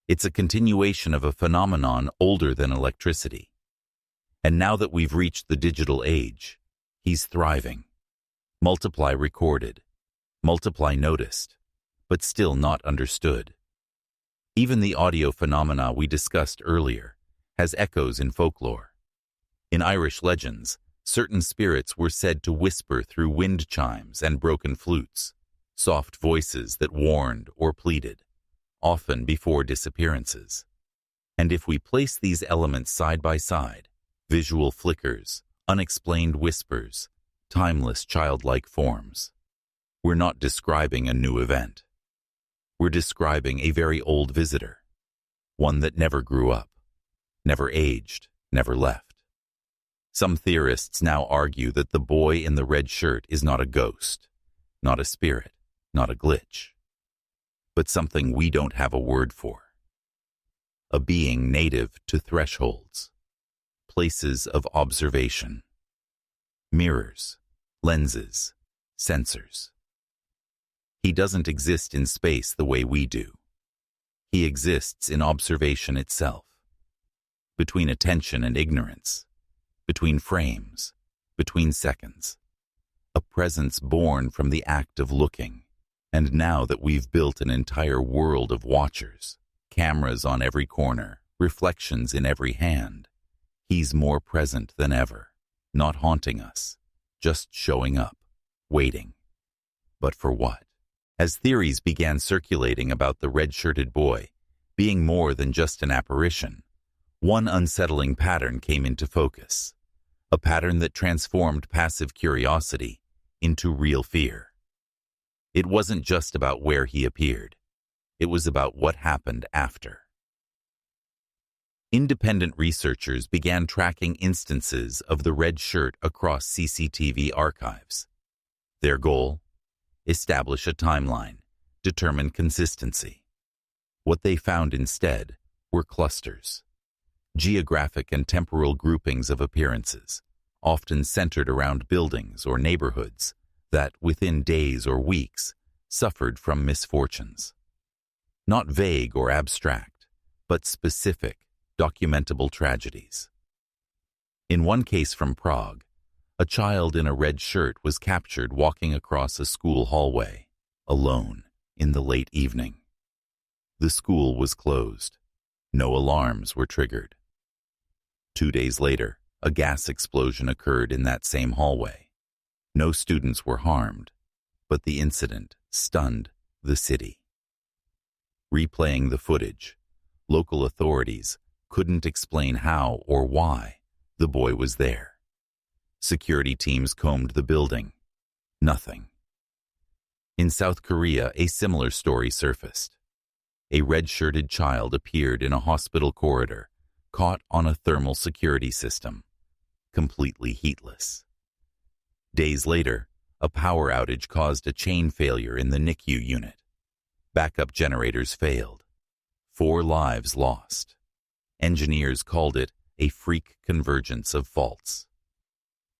It's a continuation of a phenomenon older than electricity. And now that we've reached the digital age, he's thriving. Multiply recorded, multiply noticed, but still not understood. Even the audio phenomena we discussed earlier has echoes in folklore. In Irish legends, Certain spirits were said to whisper through wind chimes and broken flutes, soft voices that warned or pleaded, often before disappearances. And if we place these elements side by side, visual flickers, unexplained whispers, timeless childlike forms, we're not describing a new event. We're describing a very old visitor, one that never grew up, never aged, never left. Some theorists now argue that the boy in the red shirt is not a ghost, not a spirit, not a glitch, but something we don't have a word for. A being native to thresholds, places of observation, mirrors, lenses, sensors. He doesn't exist in space the way we do. He exists in observation itself, between attention and ignorance, between frames, between seconds. A presence born from the act of looking. And now that we've built an entire world of watchers, cameras on every corner, reflections in every hand, he's more present than ever, not haunting us, just showing up, waiting. But for what? As theories began circulating about the red-shirted boy being more than just an apparition, one unsettling pattern came into focus, a pattern that transformed passive curiosity into real fear. It wasn't just about where he appeared. It was about what happened after. Independent researchers began tracking instances of the red shirt across CCTV archives. Their goal? Establish a timeline, determine consistency. What they found instead were clusters, geographic and temporal groupings of appearances, often centered around buildings or neighborhoods that, within days or weeks, suffered from misfortunes. Not vague or abstract, but specific, documentable tragedies. In one case from Prague, a child in a red shirt was captured walking across a school hallway, alone, in the late evening. The school was closed. No alarms were triggered. 2 days later, a gas explosion occurred in that same hallway. No students were harmed, but the incident stunned the city. Replaying the footage, local authorities couldn't explain how or why the boy was there. Security teams combed the building. Nothing. In South Korea, a similar story surfaced. A red-shirted child appeared in a hospital corridor, caught on a thermal security system, completely heatless. Days later, a power outage caused a chain failure in the NICU unit. Backup generators failed. 4 lives lost. Engineers called it a freak convergence of faults.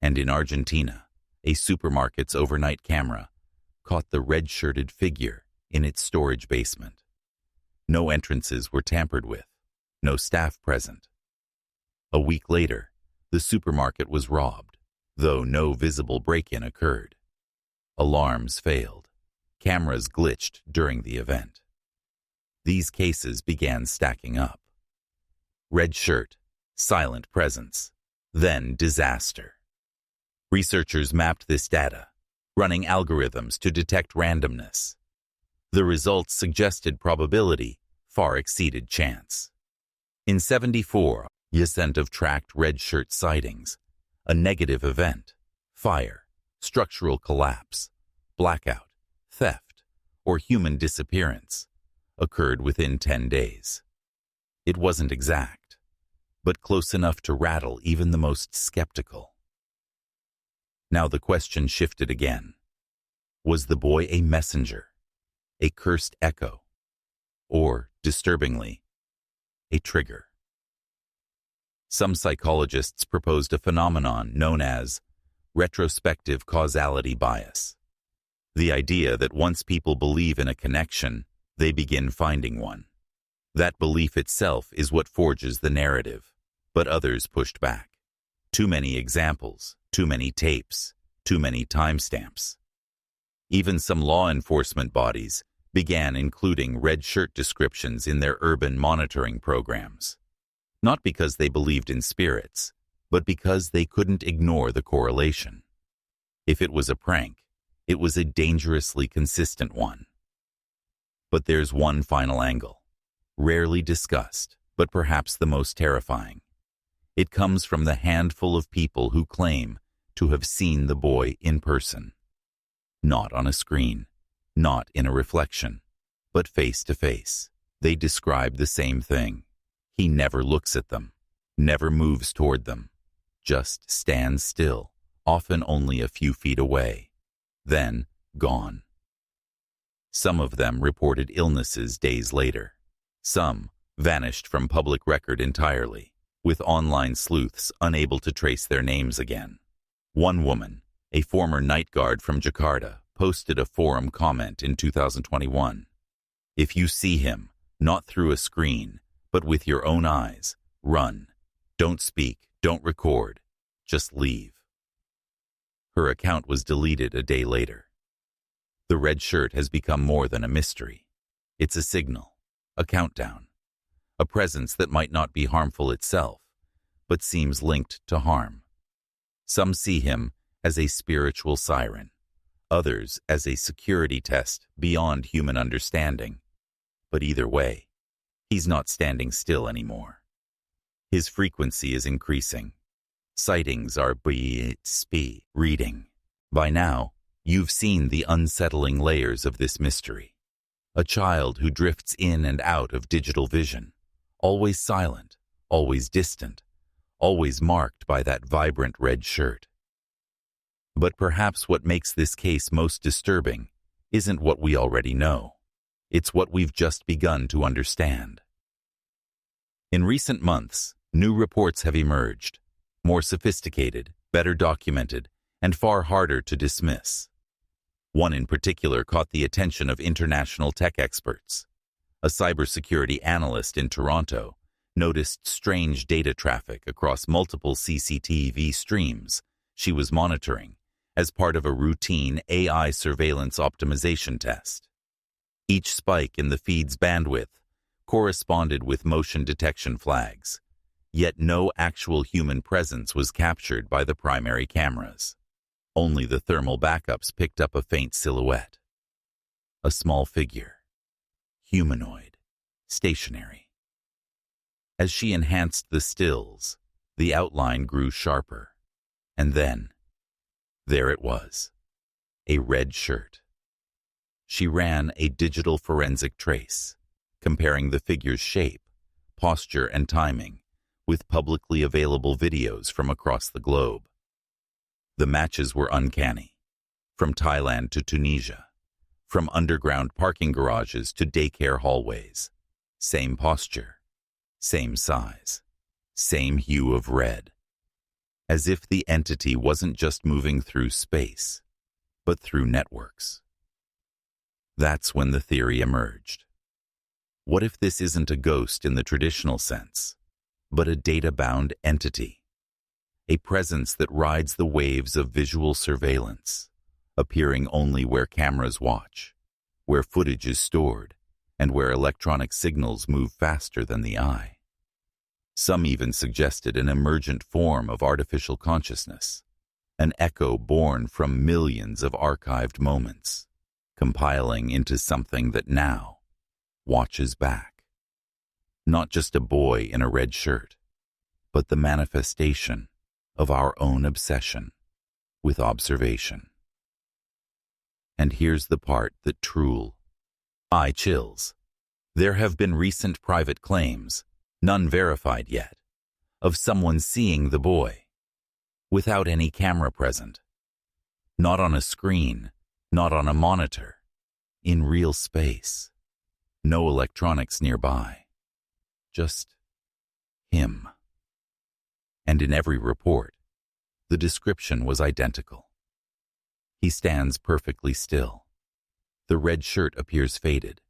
And in Argentina, a supermarket's overnight camera caught the red-shirted figure in its storage basement. No entrances were tampered with, no staff present. A week later, the supermarket was robbed, though no visible break-in occurred. Alarms failed. Cameras glitched during the event. These cases began stacking up. Red shirt, silent presence, then disaster. Researchers mapped this data, running algorithms to detect randomness. The results suggested probability far exceeded chance. In 74, % of tracked red shirt sightings, a negative event, fire, structural collapse, blackout, theft, or human disappearance, occurred within 10 days. It wasn't exact, but close enough to rattle even the most skeptical. Now the question shifted again. Was the boy a messenger, a cursed echo, or, disturbingly, a trigger? Some psychologists proposed a phenomenon known as retrospective causality bias. The idea that once people believe in a connection, they begin finding one. That belief itself is what forges the narrative, but others pushed back. Too many examples, too many tapes, too many timestamps. Even some law enforcement bodies began including red shirt descriptions in their urban monitoring programs. Not because they believed in spirits, but because they couldn't ignore the correlation. If it was a prank, it was a dangerously consistent one. But there's one final angle, rarely discussed, but perhaps the most terrifying. It comes from the handful of people who claim to have seen the boy in person. Not on a screen, not in a reflection, but face to face. They describe the same thing. He never looks at them, never moves toward them, just stands still, often only a few feet away, then gone. Some of them reported illnesses days later. Some vanished from public record entirely, with online sleuths unable to trace their names again. One woman, a former night guard from Jakarta, posted a forum comment in 2021. "If you see him, not through a screen, but with your own eyes, run. Don't speak, don't record, just leave." Her account was deleted a day later. The red shirt has become more than a mystery. It's a signal, a countdown, a presence that might not be harmful itself, but seems linked to harm. Some see him as a spiritual siren, others as a security test beyond human understanding. But either way, he's not standing still anymore. His frequency is increasing. Sightings are reading. By now, you've seen the unsettling layers of this mystery. A child who drifts in and out of digital vision, always silent, always distant, always marked by that vibrant red shirt. But perhaps what makes this case most disturbing isn't what we already know. It's what we've just begun to understand. In recent months, new reports have emerged, more sophisticated, better documented, and far harder to dismiss. One in particular caught the attention of international tech experts. A cybersecurity analyst in Toronto noticed strange data traffic across multiple CCTV streams she was monitoring as part of a routine AI surveillance optimization test. Each spike in the feed's bandwidth corresponded with motion detection flags, yet no actual human presence was captured by the primary cameras. Only the thermal backups picked up a faint silhouette. A small figure, humanoid, stationary. As she enhanced the stills, the outline grew sharper, and then, there it was, a red shirt. She ran a digital forensic trace, comparing the figure's shape, posture, and timing with publicly available videos from across the globe. The matches were uncanny, from Thailand to Tunisia, from underground parking garages to daycare hallways. Same posture, same size, same hue of red. As if the entity wasn't just moving through space, but through networks. That's when the theory emerged. What if this isn't a ghost in the traditional sense, but a data-bound entity? A presence that rides the waves of visual surveillance, appearing only where cameras watch, where footage is stored, and where electronic signals move faster than the eye. Some even suggested an emergent form of artificial consciousness, an echo born from millions of archived moments, compiling into something that now watches back. Not just a boy in a red shirt, but the manifestation of our own obsession with observation. And here's the part that truly chills. There have been recent private claims, none verified yet, of someone seeing the boy, without any camera present. Not on a screen, not on a monitor, in real space. No electronics nearby. Just him. And in every report, the description was identical. He stands perfectly still. The red shirt appears faded.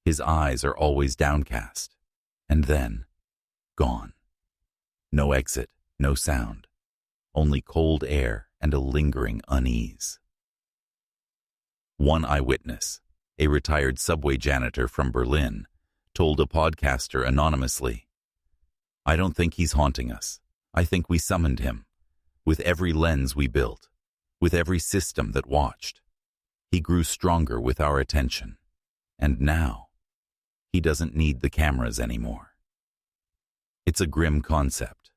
His eyes are always downcast. And then, gone. No exit, no sound. Only cold air and a lingering unease. One eyewitness, a retired subway janitor from Berlin, told a podcaster anonymously, "I don't think he's haunting us. I think we summoned him, with every lens we built, with every system that watched. He grew stronger with our attention, and now, he doesn't need the cameras anymore. It's a grim concept,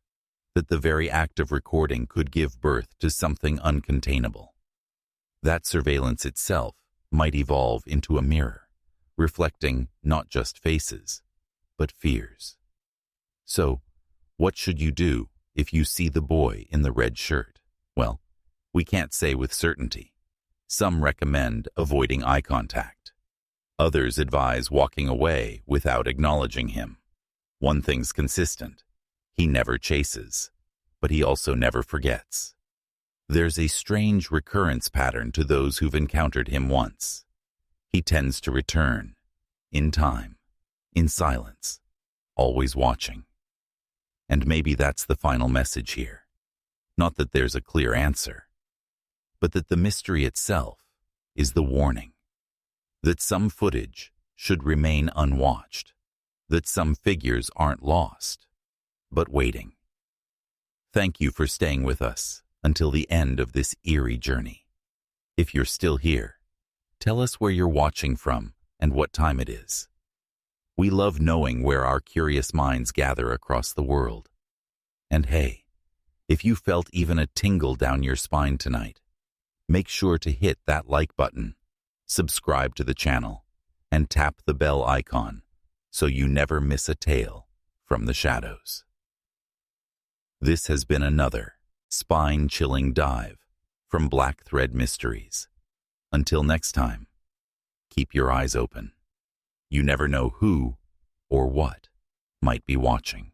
that the very act of recording could give birth to something uncontainable. That surveillance itself might evolve into a mirror, reflecting not just faces, but fears. So, what should you do if you see the boy in the red shirt? Well, we can't say with certainty. Some recommend avoiding eye contact. Others advise walking away without acknowledging him. One thing's consistent. He never chases, but he also never forgets. There's a strange recurrence pattern to those who've encountered him once. He tends to return, in time, in silence, always watching. And maybe that's the final message here. Not that there's a clear answer, but that the mystery itself is the warning. That some footage should remain unwatched. That some figures aren't lost, but waiting. Thank you for staying with us until the end of this eerie journey. If you're still here, tell us where you're watching from and what time it is. We love knowing where our curious minds gather across the world. And hey, if you felt even a tingle down your spine tonight, make sure to hit that like button, subscribe to the channel, and tap the bell icon so you never miss a tale from the shadows. This has been another spine-chilling dive from Black Thread Mysteries. Until next time, keep your eyes open. You never know who or what might be watching.